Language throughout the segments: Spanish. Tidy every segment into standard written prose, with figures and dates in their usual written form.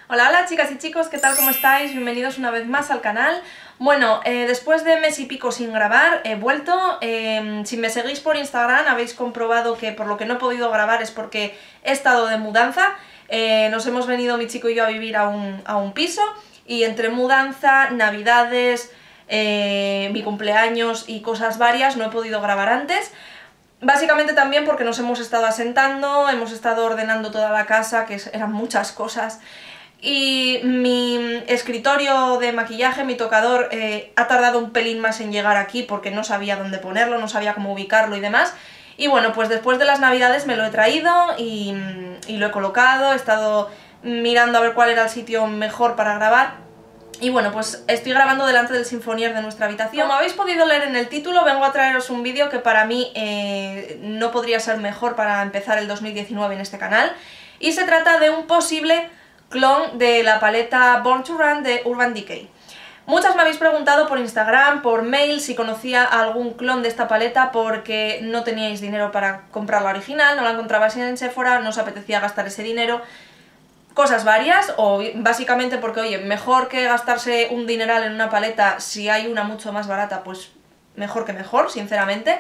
Hola, hola chicas y chicos, ¿qué tal? ¿Cómo estáis? Bienvenidos una vez más al canal. Bueno, después de mes y pico sin grabar, he vuelto. Si me seguís por Instagram habéis comprobado que por lo que no he podido grabar es porque he estado de mudanza. Nos hemos venido mi chico y yo a vivir a un piso y entre mudanza, navidades, mi cumpleaños y cosas varias no he podido grabar antes. Básicamente también porque nos hemos estado asentando, hemos estado ordenando toda la casa, que eran muchas cosas. Y mi escritorio de maquillaje, mi tocador, ha tardado un pelín más en llegar aquí porque no sabía dónde ponerlo, no sabía cómo ubicarlo y demás. Y bueno, pues después de las navidades me lo he traído y lo he colocado, he estado mirando a ver cuál era el sitio mejor para grabar. Y bueno, pues estoy grabando delante del sinfonier de nuestra habitación. Como habéis podido leer en el título, vengo a traeros un vídeo que para mí no podría ser mejor para empezar el 2019 en este canal. Y se trata de un posible clon de la paleta Born to Run de Urban Decay. Muchas me habéis preguntado por Instagram, por mail, si conocía algún clon de esta paleta porque no teníais dinero para comprar la original, no la encontrabais en Sephora, no os apetecía gastar ese dinero. Cosas varias, o básicamente porque, oye, mejor que gastarse un dineral en una paleta, si hay una mucho más barata, pues mejor que mejor, sinceramente.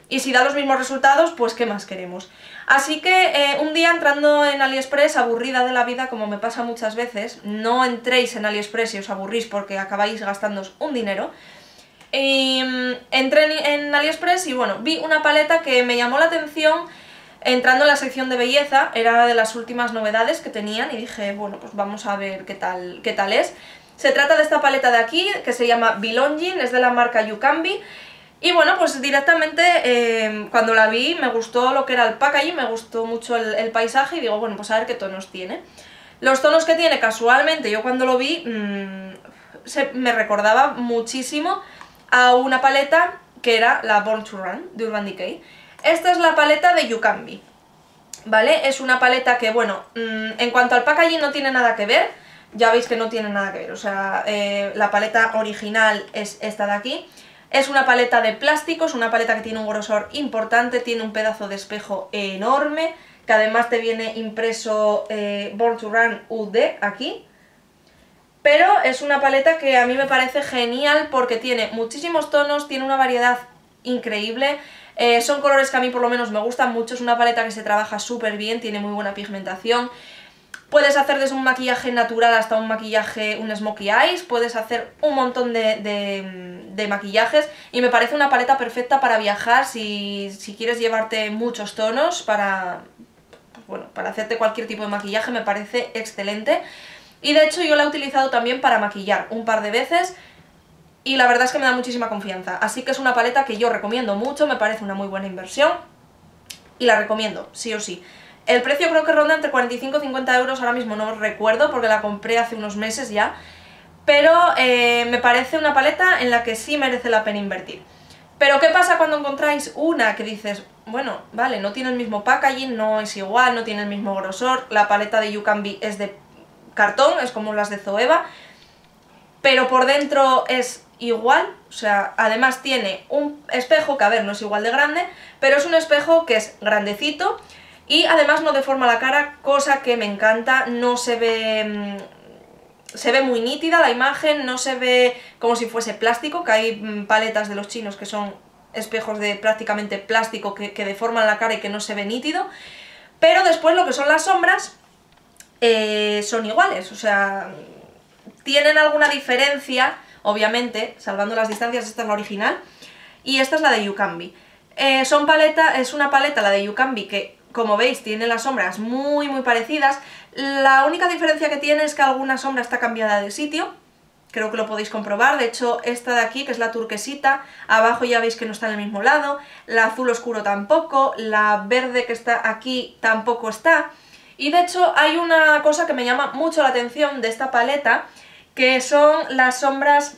Y si da los mismos resultados, pues ¿qué más queremos? Así que un día entrando en AliExpress, aburrida de la vida, como me pasa muchas veces, no entréis en AliExpress y os aburrís porque acabáis gastándoos un dinero. Y entré en AliExpress y bueno, vi una paleta que me llamó la atención. Entrando en la sección de belleza, era de las últimas novedades que tenían y dije, bueno, pues vamos a ver qué tal es. Se trata de esta paleta de aquí, que se llama Belonging, es de la marca You Can Be. Y bueno, pues directamente cuando la vi me gustó lo que era el packaging, me gustó mucho el paisaje y digo, bueno, pues a ver qué tonos tiene. Los tonos que tiene, casualmente, yo cuando lo vi me recordaba muchísimo a una paleta que era la Born to Run de Urban Decay. Esta es la paleta de You Can Be, ¿vale? Es una paleta que, bueno, en cuanto al packaging no tiene nada que ver, ya veis que no tiene nada que ver, o sea, la paleta original es esta de aquí. Es una paleta de plástico, es una paleta que tiene un grosor importante, tiene un pedazo de espejo enorme, que además te viene impreso Born to Run UD aquí. Pero es una paleta que a mí me parece genial porque tiene muchísimos tonos, tiene una variedad increíble. Son colores que a mí por lo menos me gustan mucho, es una paleta que se trabaja súper bien, tiene muy buena pigmentación. Puedes hacer desde un maquillaje natural hasta un maquillaje, un smokey eyes, puedes hacer un montón de maquillajes y me parece una paleta perfecta para viajar si quieres llevarte muchos tonos para, pues bueno, para hacerte cualquier tipo de maquillaje, me parece excelente. Y de hecho yo la he utilizado también para maquillar un par de veces. Y la verdad es que me da muchísima confianza, así que es una paleta que yo recomiendo mucho, me parece una muy buena inversión y la recomiendo, sí o sí. El precio creo que ronda entre 45 y 50 euros, ahora mismo no recuerdo porque la compré hace unos meses ya, pero me parece una paleta en la que sí merece la pena invertir. Pero ¿qué pasa cuando encontráis una que dices, bueno, vale, no tiene el mismo packaging, no es igual, no tiene el mismo grosor, la paleta de You Can Be es de cartón, es como las de Zoeva, pero por dentro es igual, o sea, además tiene un espejo que, a ver, no es igual de grande, pero es un espejo que es grandecito y además no deforma la cara, cosa que me encanta, no se ve muy nítida la imagen, no se ve como si fuese plástico, que hay paletas de los chinos que son espejos de prácticamente plástico que deforman la cara y que no se ve nítido, pero después lo que son las sombras son iguales, o sea, tienen alguna diferencia. Obviamente, salvando las distancias, esta es la original y esta es la de You Can Be. Es una paleta, la de You Can Be, que como veis tiene las sombras muy parecidas. La única diferencia que tiene es que alguna sombra está cambiada de sitio, creo que lo podéis comprobar. De hecho, esta de aquí, que es la turquesita, abajo ya veis que no está en el mismo lado, la azul oscuro tampoco, la verde que está aquí tampoco está. Y de hecho hay una cosa que me llama mucho la atención de esta paleta, que son las sombras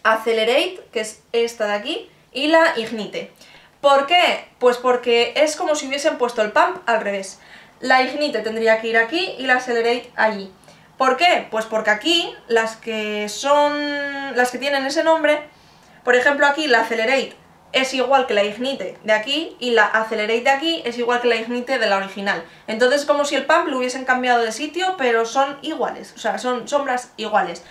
Accelerate, que es esta de aquí, y la Ignite. ¿Por qué? Pues porque es como si hubiesen puesto el pump al revés. La Ignite tendría que ir aquí y la Accelerate allí. ¿Por qué? Pues porque aquí las que tienen ese nombre, por ejemplo aquí la Accelerate es igual que la Ignite de aquí y la Accelerate de aquí es igual que la Ignite de la original. Entonces es como si el pump lo hubiesen cambiado de sitio, pero son iguales, o sea, son sombras iguales.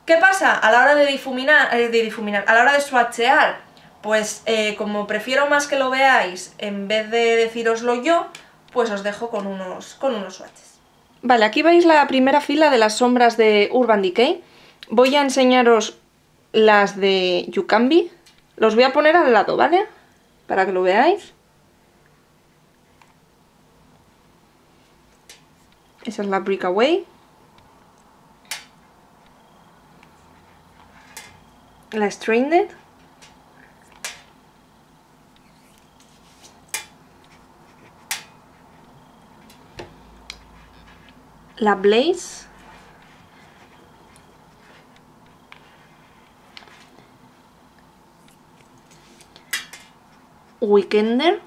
¿Qué pasa? A la hora de difuminar, a la hora de swatchear, pues como prefiero más que lo veáis, en vez de decíroslo yo, pues os dejo con unos swatches. Vale, aquí veis la primera fila de las sombras de Urban Decay. Voy a enseñaros las de Yukambi. Los voy a poner al lado, ¿vale? Para que lo veáis. Esa es la Breakaway. La Stranded. La Blaze. Weekender.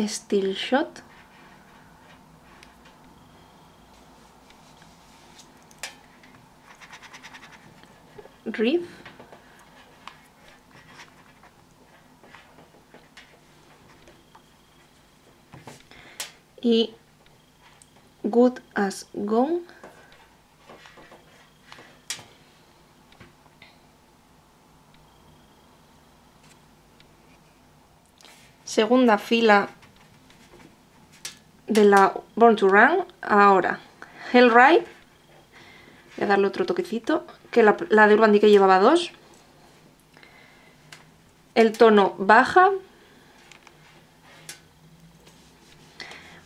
Steel Shot. Reef. Y Good as Gone. Segunda fila de la Born to Run. Ahora Hellride. Voy a darle otro toquecito, que la de Urban Decay llevaba 2. El tono baja.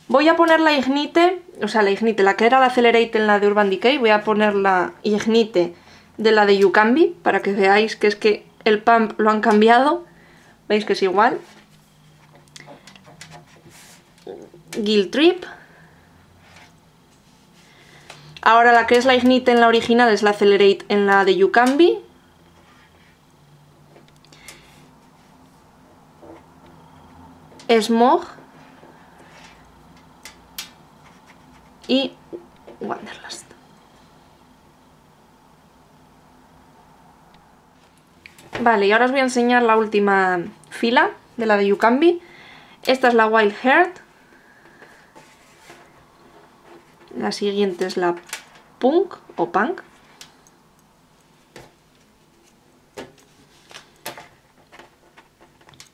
Voy a poner la Ignite, o sea la Ignite, la que era la Accelerate en la de Urban Decay, voy a poner la Ignite de la de Yukambi, para que veáis que es que el pump lo han cambiado. Veis que es igual. Guilt Trip. Ahora la que es la Ignite en la original es la Accelerate en la de Yukambi. Smog. Y Wanderlust. Vale, y ahora os voy a enseñar la última fila de la de Yukambi. Esta es la Wild Heart. La siguiente es la Punk o Punk.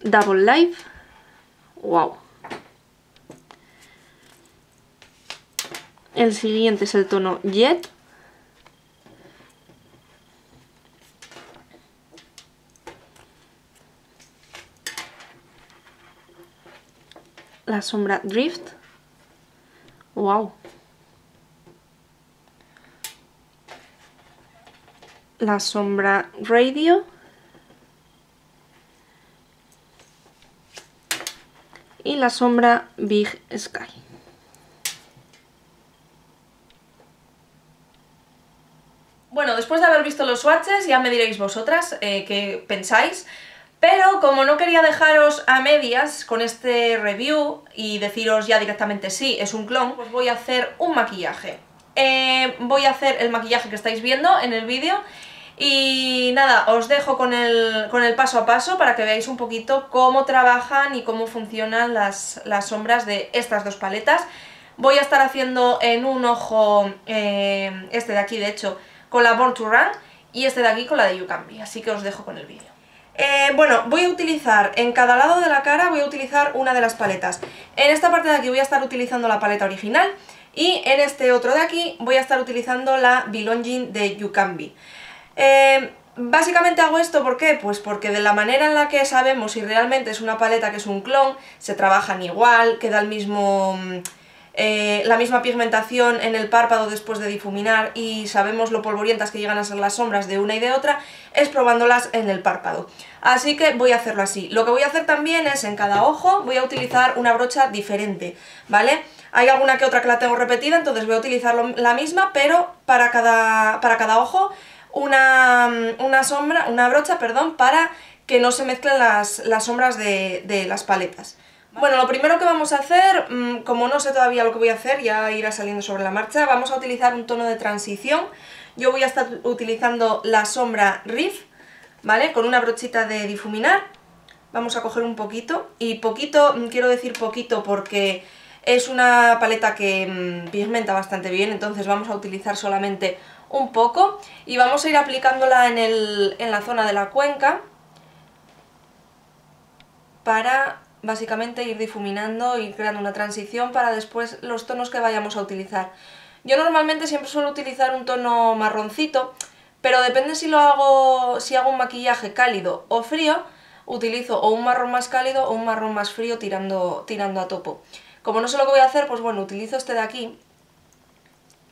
Double Life. Wow. El siguiente es el tono Jet. La sombra Drift. Wow. La sombra Radio. Y la sombra Big Sky. Bueno, después de haber visto los swatches ya me diréis vosotras qué pensáis, pero como no quería dejaros a medias con este review y deciros ya directamente sí, es un clon, pues voy a hacer un maquillaje. Voy a hacer el maquillaje que estáis viendo en el vídeo y nada, os dejo con el paso a paso para que veáis un poquito cómo trabajan y cómo funcionan las sombras de estas dos paletas. Voy a estar haciendo en un ojo, este de aquí de hecho, con la Born to Run y este de aquí con la de Yukambi, así que os dejo con el vídeo. Bueno, voy a utilizar en cada lado de la cara, voy a utilizar una de las paletas. En esta parte de aquí voy a estar utilizando la paleta original y en este otro de aquí voy a estar utilizando la Belonging de Yukambi. Básicamente hago esto, ¿por qué? Pues porque de la manera en la que sabemos si realmente es una paleta que es un clon, se trabajan igual, queda el mismo... la misma pigmentación en el párpado después de difuminar y sabemos lo polvorientas que llegan a ser las sombras de una y de otra, es probándolas en el párpado. Así que voy a hacerlo así. Lo que voy a hacer también es en cada ojo voy a utilizar una brocha diferente, ¿vale? Hay alguna que otra que la tengo repetida, entonces voy a utilizar la misma, pero para cada ojo una brocha, perdón, para que no se mezclen las sombras de las paletas. Bueno, lo primero que vamos a hacer, como no sé todavía lo que voy a hacer, ya irá saliendo sobre la marcha, vamos a utilizar un tono de transición. Yo voy a estar utilizando la sombra Riff, ¿vale? Con una brochita de difuminar. Vamos a coger un poquito, y poquito, quiero decir poquito porque es una paleta que pigmenta bastante bien, entonces vamos a utilizar solamente un poco y vamos a ir aplicándola en la zona de la cuenca para básicamente ir difuminando, ir creando una transición para después los tonos que vayamos a utilizar. Yo normalmente siempre suelo utilizar un tono marroncito, pero depende si hago un maquillaje cálido o frío, utilizo o un marrón más cálido o un marrón más frío tirando a topo. Como no sé lo que voy a hacer, pues bueno, utilizo este de aquí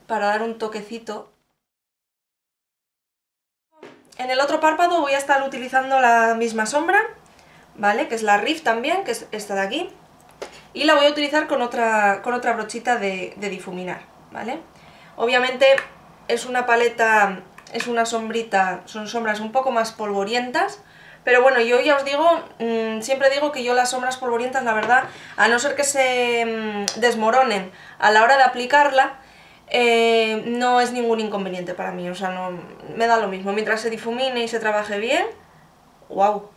para dar un toquecito. En el otro párpado voy a estar utilizando la misma sombra, ¿vale? Que es la Riff también, que es esta de aquí. Y la voy a utilizar con otra brochita de difuminar, ¿vale? Obviamente es una paleta, es una sombrita, son sombras un poco más polvorientas, pero bueno, yo ya os digo, siempre digo que yo las sombras polvorientas, la verdad, a no ser que se desmoronen a la hora de aplicarla, no es ningún inconveniente para mí, o sea, no, me da lo mismo. Mientras se difumine y se trabaje bien, ¡wow!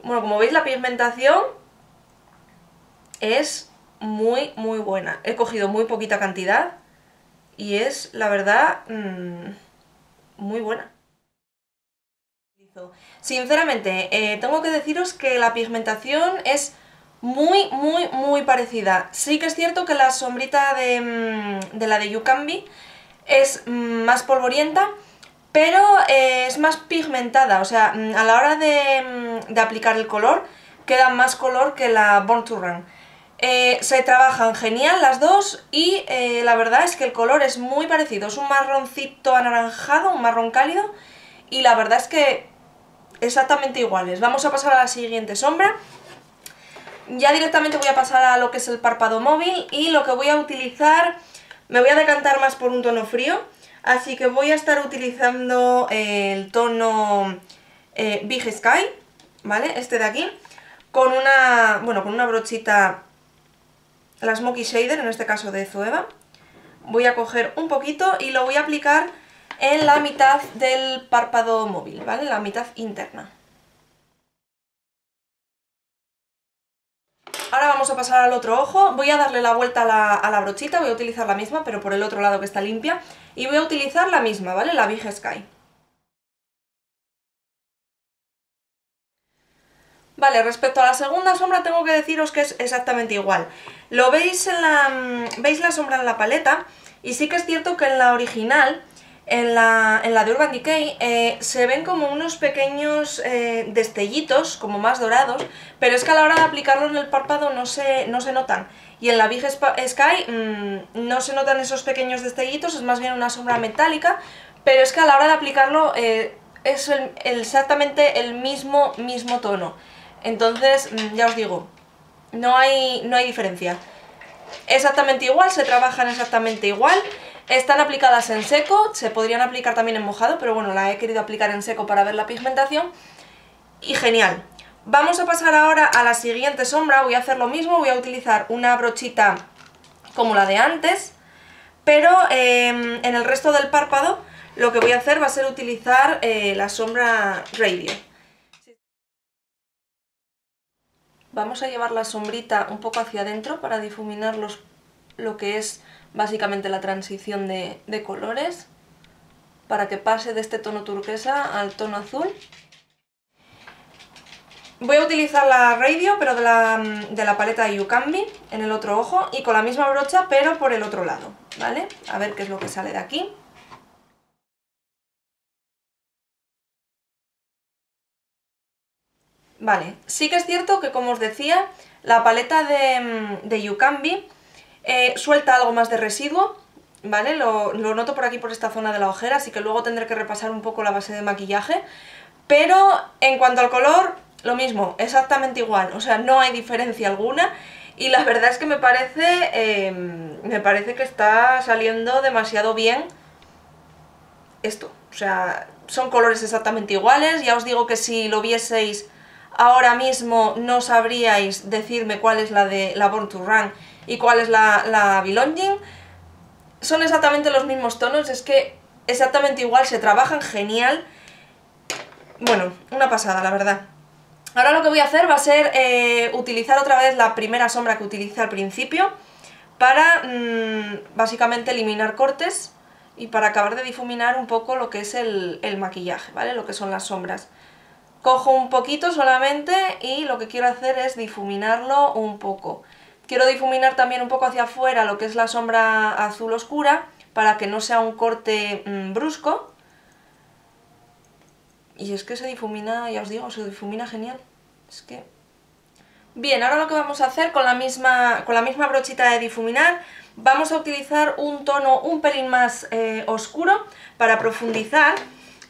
Bueno, como veis la pigmentación es muy buena. He cogido muy poquita cantidad y es, la verdad, muy buena. Sinceramente, tengo que deciros que la pigmentación es muy parecida. Sí que es cierto que la sombrita de la de You Can Be es más polvorienta, pero es más pigmentada, o sea, a la hora de aplicar el color, queda más color que la Born to Run. Se trabajan genial las dos y la verdad es que el color es muy parecido, es un marroncito anaranjado, un marrón cálido, y la verdad es que exactamente iguales. Vamos a pasar a la siguiente sombra. Ya directamente voy a pasar a lo que es el párpado móvil y lo que voy a utilizar, me voy a decantar más por un tono frío, así que voy a estar utilizando el tono Big Sky, ¿vale? Este de aquí, con una brochita, la Smoky Shader, en este caso de Zoeva. Voy a coger un poquito y lo voy a aplicar en la mitad del párpado móvil, ¿vale? La mitad interna. Ahora vamos a pasar al otro ojo, voy a darle la vuelta a la brochita, voy a utilizar la misma, pero por el otro lado que está limpia, y voy a utilizar la misma, ¿vale? La Big Sky. Vale, respecto a la segunda sombra tengo que deciros que es exactamente igual. Lo veis veis la sombra en la paleta, y sí que es cierto que en la original, en la de Urban Decay, se ven como unos pequeños destellitos, como más dorados, pero es que a la hora de aplicarlo en el párpado no se notan. Y en la Big Sky no se notan esos pequeños destellitos, es más bien una sombra metálica, pero es que a la hora de aplicarlo es exactamente el mismo tono. Entonces, ya os digo, no hay diferencia. Exactamente igual, se trabajan exactamente igual. Están aplicadas en seco, se podrían aplicar también en mojado, pero bueno, la he querido aplicar en seco para ver la pigmentación. Y genial. Vamos a pasar ahora a la siguiente sombra, voy a hacer lo mismo, voy a utilizar una brochita como la de antes, pero en el resto del párpado lo que voy a hacer va a ser utilizar la sombra Radio. Vamos a llevar la sombrita un poco hacia adentro para difuminar lo que es básicamente la transición de colores, para que pase de este tono turquesa al tono azul. Voy a utilizar la Radio, pero de la paleta de You Can Be, en el otro ojo, y con la misma brocha, pero por el otro lado, ¿vale? A ver qué es lo que sale de aquí. Vale, sí que es cierto que, como os decía, la paleta de You Can Be suelta algo más de residuo, ¿vale? Lo noto por aquí, por esta zona de la ojera, así que luego tendré que repasar un poco la base de maquillaje. Pero en cuanto al color, lo mismo, exactamente igual, o sea, no hay diferencia alguna. Y la verdad es que me parece que está saliendo demasiado bien esto. O sea, son colores exactamente iguales, ya os digo que si lo vieseis ahora mismo no sabríais decirme cuál es la de la Born to Run y cuál es la Belonging. Son exactamente los mismos tonos, es que exactamente igual, se trabajan genial. Bueno, una pasada, la verdad. Ahora lo que voy a hacer va a ser utilizar otra vez la primera sombra que utilicé al principio para básicamente eliminar cortes y para acabar de difuminar un poco lo que es el maquillaje, ¿vale? Lo que son las sombras. Cojo un poquito solamente y lo que quiero hacer es difuminarlo un poco. Quiero difuminar también un poco hacia afuera lo que es la sombra azul oscura para que no sea un corte brusco. Y es que se difumina, ya os digo, se difumina genial. Es que... Bien, ahora lo que vamos a hacer con la misma brochita de difuminar, vamos a utilizar un tono un pelín más oscuro para profundizar.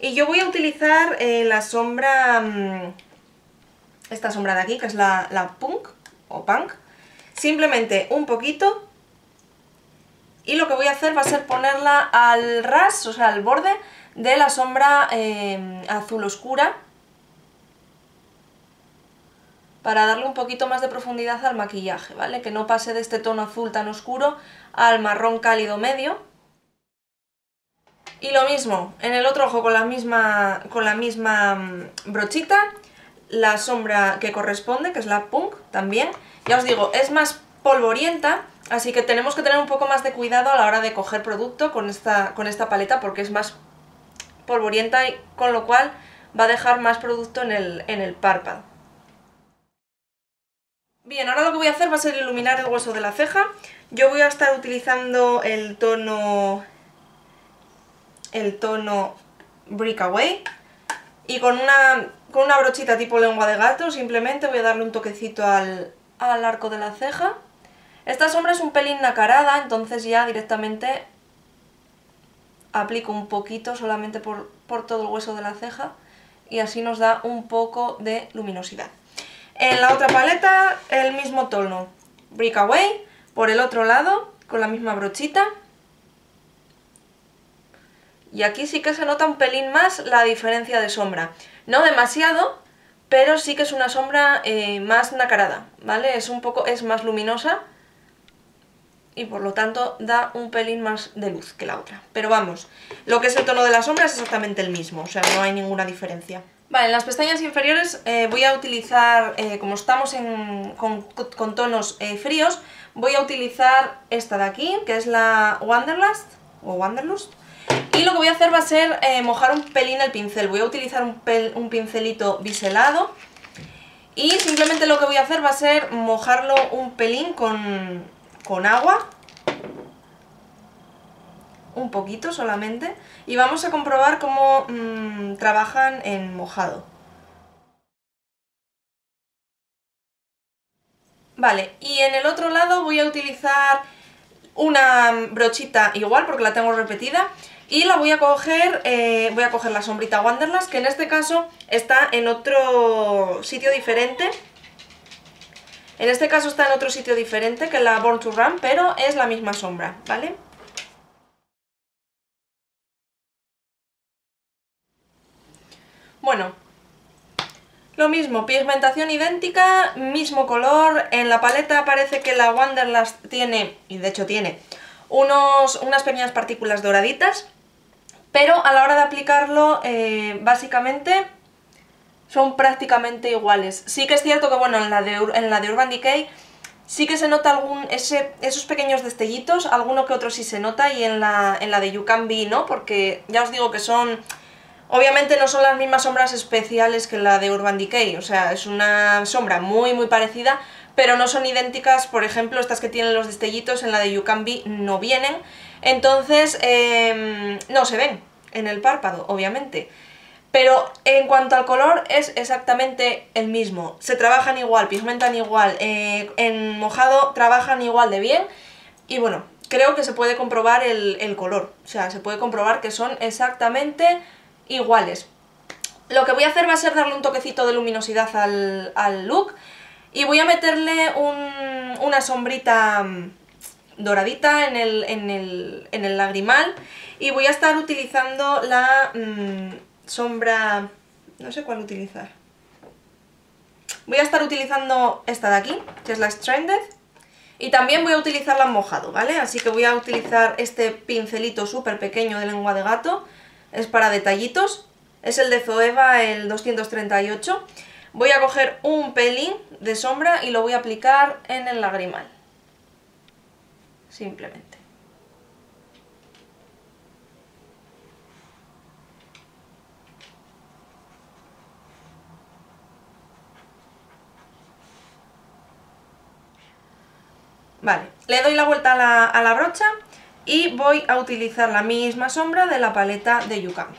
Y yo voy a utilizar la sombra, esta sombra de aquí, que es la Punk, o Punk. Simplemente un poquito. Y lo que voy a hacer va a ser ponerla al ras, o sea, al borde de la sombra azul oscura, para darle un poquito más de profundidad al maquillaje, ¿vale? Que no pase de este tono azul tan oscuro al marrón cálido medio. Y lo mismo, en el otro ojo con la misma brochita, la sombra que corresponde, que es la Punk, también. Ya os digo, es más polvorienta, así que tenemos que tener un poco más de cuidado a la hora de coger producto con esta paleta, porque es más polvorienta y con lo cual va a dejar más producto en el párpado. Bien, ahora lo que voy a hacer va a ser iluminar el hueso de la ceja. Yo voy a estar utilizando el tono Breakaway y con una brochita tipo lengua de gato simplemente voy a darle un toquecito al arco de la ceja. Esta sombra es un pelín nacarada, entonces ya directamente aplico un poquito solamente por todo el hueso de la ceja y así nos da un poco de luminosidad. En la otra paleta el mismo tono, Breakaway, por el otro lado con la misma brochita. Y aquí sí que se nota un pelín más la diferencia de sombra. No demasiado, pero sí que es una sombra más nacarada, ¿vale? Es más luminosa y por lo tanto da un pelín más de luz que la otra. Pero vamos, lo que es el tono de la sombra es exactamente el mismo, o sea, no hay ninguna diferencia. Vale, en las pestañas inferiores voy a utilizar, como estamos con tonos fríos, voy a utilizar esta de aquí, que es la Wanderlust, o Wanderlust. Y lo que voy a hacer va a ser mojar un pelín el pincel. Voy a utilizar un pincelito biselado y simplemente lo que voy a hacer va a ser mojarlo un pelín con agua, un poquito solamente, y vamos a comprobar cómo trabajan en mojado. Vale, y en el otro lado voy a utilizar una brochita igual porque la tengo repetida y la voy a coger la sombrita Wanderlust, que en este caso está en otro sitio diferente. En este caso está en otro sitio diferente que la Born to Run, pero es la misma sombra, ¿vale? Bueno, lo mismo, pigmentación idéntica, mismo color. En la paleta parece que la Wanderlust tiene, y de hecho tiene, unas pequeñas partículas doraditas, pero a la hora de aplicarlo básicamente son prácticamente iguales. Sí que es cierto que bueno, en la de Urban Decay sí que se nota esos pequeños destellitos, alguno que otro sí se nota, y en la de You Can Be no, porque ya os digo que son... Obviamente no son las mismas sombras especiales que la de Urban Decay, o sea, es una sombra muy muy parecida, pero no son idénticas. Por ejemplo, estas que tienen los destellitos en la de You Can Be no vienen, entonces no se ven en el párpado, obviamente. Pero en cuanto al color es exactamente el mismo, se trabajan igual, pigmentan igual, en mojado trabajan igual de bien y bueno, creo que se puede comprobar el color, o sea, se puede comprobar que son exactamente iguales. Lo que voy a hacer va a ser darle un toquecito de luminosidad al look y voy a meterle una sombrita doradita en el lagrimal y voy a estar utilizando la sombra... no sé cuál utilizar. Voy a estar utilizando esta de aquí, que es la Stranded, y también voy a utilizarla en mojado, ¿vale? Así que voy a utilizar este pincelito súper pequeño de lengua de gato, es para detallitos, es el de Zoeva, el 238. Voy a coger un pelín de sombra y lo voy a aplicar en el lagrimal, simplemente. Vale, le doy la vuelta a la brocha y voy a utilizar la misma sombra de la paleta de You Can Be.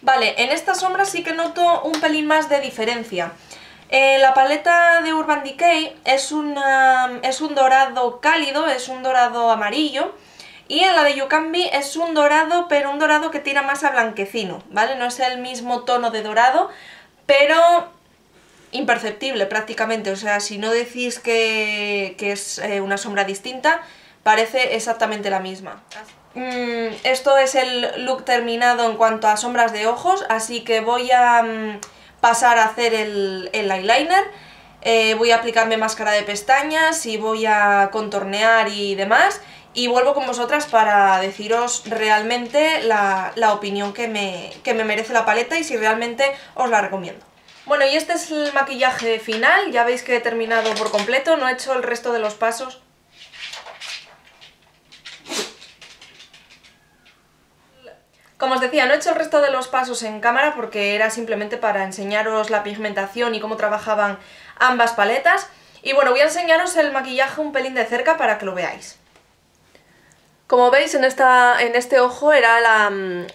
Vale, en esta sombra sí que noto un pelín más de diferencia. La paleta de Urban Decay es un dorado cálido, es un dorado amarillo, y en la de You Can Be es un dorado, pero un dorado que tira más a blanquecino, ¿vale? No es el mismo tono de dorado, pero imperceptible prácticamente, o sea, si no decís que es una sombra distinta, parece exactamente la misma. Esto es el look terminado en cuanto a sombras de ojos, así que voy a pasar a hacer el eyeliner, voy a aplicarme máscara de pestañas y voy a contornear y demás, y vuelvo con vosotras para deciros realmente la opinión que me merece la paleta y si realmente os la recomiendo. Bueno, y este es el maquillaje final, ya veis que he terminado por completo, no he hecho el resto de los pasos. Como os decía, no he hecho el resto de los pasos en cámara porque era simplemente para enseñaros la pigmentación y cómo trabajaban ambas paletas. Y bueno, voy a enseñaros el maquillaje un pelín de cerca para que lo veáis. Como veis, en este ojo era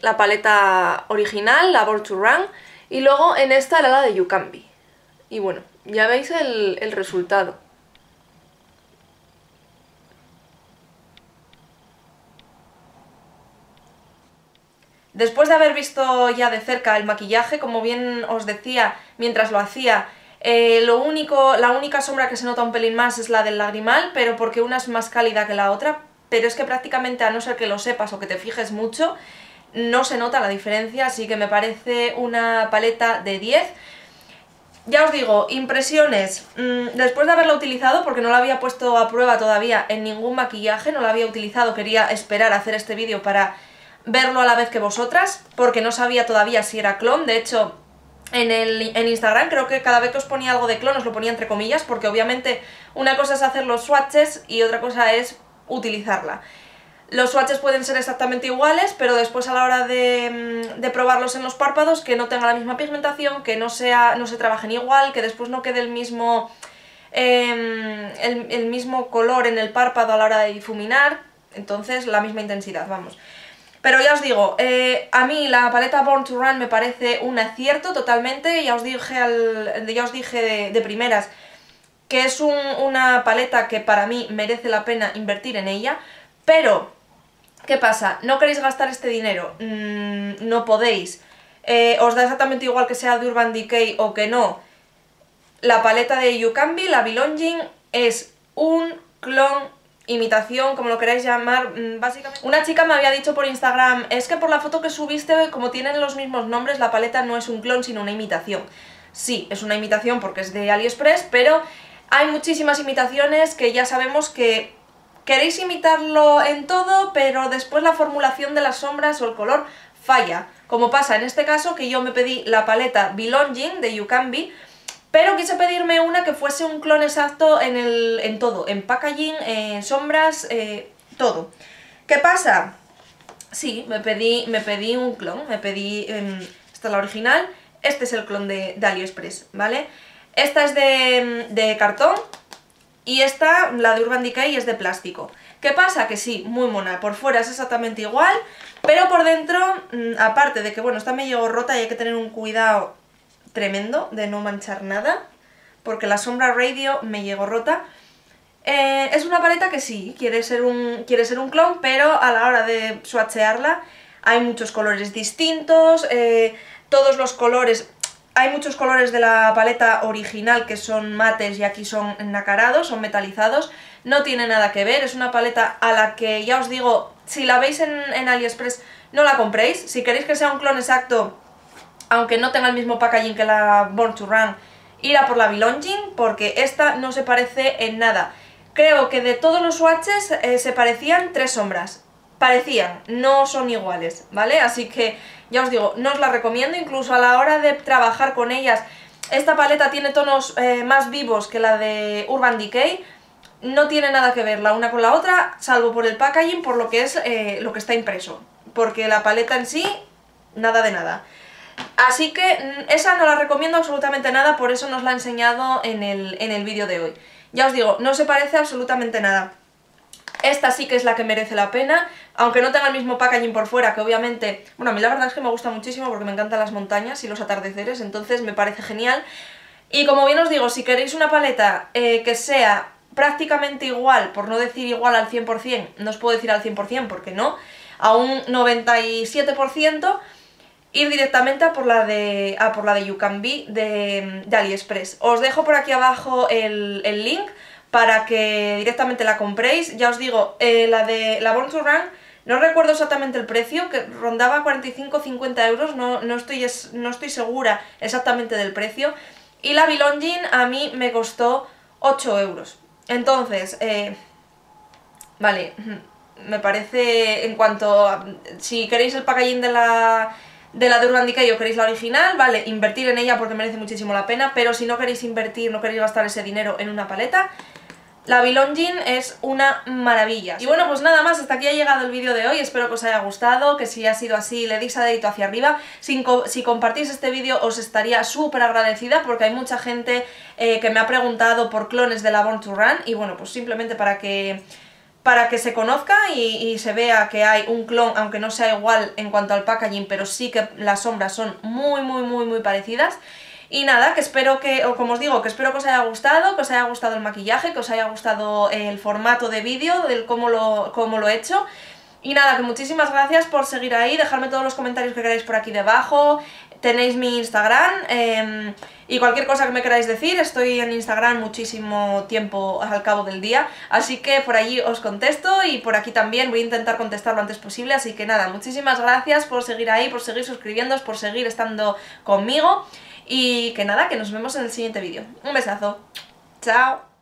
la paleta original, la Born to Run, y luego en esta era la de You Can Be. Y bueno, ya veis el resultado. Después de haber visto ya de cerca el maquillaje, como bien os decía mientras lo hacía, la única sombra que se nota un pelín más es la del lagrimal, pero porque una es más cálida que la otra, pero es que prácticamente, a no ser que lo sepas o que te fijes mucho, no se nota la diferencia, así que me parece una paleta de 10. Ya os digo, impresiones, después de haberla utilizado, porque no la había puesto a prueba todavía en ningún maquillaje, no la había utilizado, quería esperar a hacer este vídeo para verlo a la vez que vosotras, porque no sabía todavía si era clon. De hecho, en Instagram creo que cada vez que os ponía algo de clon os lo ponía entre comillas, porque obviamente una cosa es hacer los swatches y otra cosa es utilizarla. Los swatches pueden ser exactamente iguales, pero después a la hora de probarlos en los párpados, que no tenga la misma pigmentación, que no se trabajen igual, que después no quede el mismo color en el párpado a la hora de difuminar, entonces la misma intensidad, vamos. Pero ya os digo, a mí la paleta Born to Run me parece un acierto totalmente, ya os dije de primeras que es una paleta que para mí merece la pena invertir en ella, pero ¿qué pasa? ¿No queréis gastar este dinero? No podéis. Os da exactamente igual que sea de Urban Decay o que no. La paleta de You Can Be, la Belonging, es un clon, imitación, como lo queráis llamar, básicamente. Una chica me había dicho por Instagram, es que por la foto que subiste, como tienen los mismos nombres, la paleta no es un clon sino una imitación. Sí, es una imitación porque es de AliExpress, pero hay muchísimas imitaciones que ya sabemos que queréis imitarlo en todo, pero después la formulación de las sombras o el color falla. Como pasa en este caso, que yo me pedí la paleta Belonging de You Can Be, pero quise pedirme una que fuese un clon exacto en todo, en packaging, sombras, todo. ¿Qué pasa? Sí, me pedí un clon, esta es la original, este es el clon de AliExpress, ¿vale? Esta es de cartón y esta, la de Urban Decay, es de plástico. ¿Qué pasa? Que sí, muy mona, por fuera es exactamente igual, pero por dentro, aparte de que, bueno, esta me llegó rota y hay que tener un cuidado tremendo de no manchar nada, porque la sombra Radio me llegó rota. Es una paleta que sí, quiere ser un clon, pero a la hora de swatchearla hay muchos colores distintos, todos los colores, hay muchos colores de la paleta original que son mates y aquí son nacarados, son metalizados. No tiene nada que ver, es una paleta a la que ya os digo, si la veis en AliExpress no la compréis. Si queréis que sea un clon exacto, aunque no tenga el mismo packaging que la Born to Run, ir a por la Belonging, porque esta no se parece en nada. Creo que de todos los swatches se parecían 3 sombras. Parecían, no son iguales, ¿vale? Así que ya os digo, no os la recomiendo, incluso a la hora de trabajar con ellas. Esta paleta tiene tonos más vivos que la de Urban Decay. No tiene nada que ver la una con la otra, salvo por el packaging, por lo que es lo que está impreso. Porque la paleta en sí, nada de nada. Así que esa no la recomiendo absolutamente nada, por eso no os la he enseñado en el vídeo de hoy. Ya os digo, no se parece absolutamente nada. Esta sí que es la que merece la pena, aunque no tenga el mismo packaging por fuera, que obviamente... Bueno, a mí la verdad es que me gusta muchísimo porque me encantan las montañas y los atardeceres, entonces me parece genial. Y como bien os digo, si queréis una paleta que sea prácticamente igual, por no decir igual al 100%, no os puedo decir al 100% porque no, a un 97%, ir directamente a por la de You Can Be de AliExpress. Os dejo por aquí abajo el link para que directamente la compréis. Ya os digo, la de la Born to Run, no recuerdo exactamente el precio, que rondaba 45-50 euros, no estoy segura exactamente del precio. Y la Belonging a mí me costó 8 euros. Entonces, vale, me parece, en cuanto a, si queréis el packaging de la de Urban Decay o queréis la original, vale, invertir en ella porque merece muchísimo la pena, pero si no queréis invertir, no queréis gastar ese dinero en una paleta, la Belonging es una maravilla. Y bueno, pues nada más, hasta aquí ha llegado el vídeo de hoy, espero que os haya gustado, que si ha sido así le deis a dedito hacia arriba. Si compartís este vídeo os estaría súper agradecida porque hay mucha gente que me ha preguntado por clones de la Born to Run y bueno, pues simplemente para que se conozca y se vea que hay un clon, aunque no sea igual en cuanto al packaging, pero sí que las sombras son muy parecidas. Y nada, que espero que, o como os digo, que espero que os haya gustado el maquillaje, que os haya gustado el formato de vídeo, del cómo lo he hecho. Y nada, que muchísimas gracias por seguir ahí, dejadme todos los comentarios que queráis por aquí debajo, tenéis mi Instagram, y cualquier cosa que me queráis decir, estoy en Instagram muchísimo tiempo al cabo del día, así que por allí os contesto y por aquí también voy a intentar contestar lo antes posible, así que nada, muchísimas gracias por seguir ahí, por seguir suscribiéndoos, por seguir estando conmigo y que nada, que nos vemos en el siguiente vídeo. Un besazo, chao.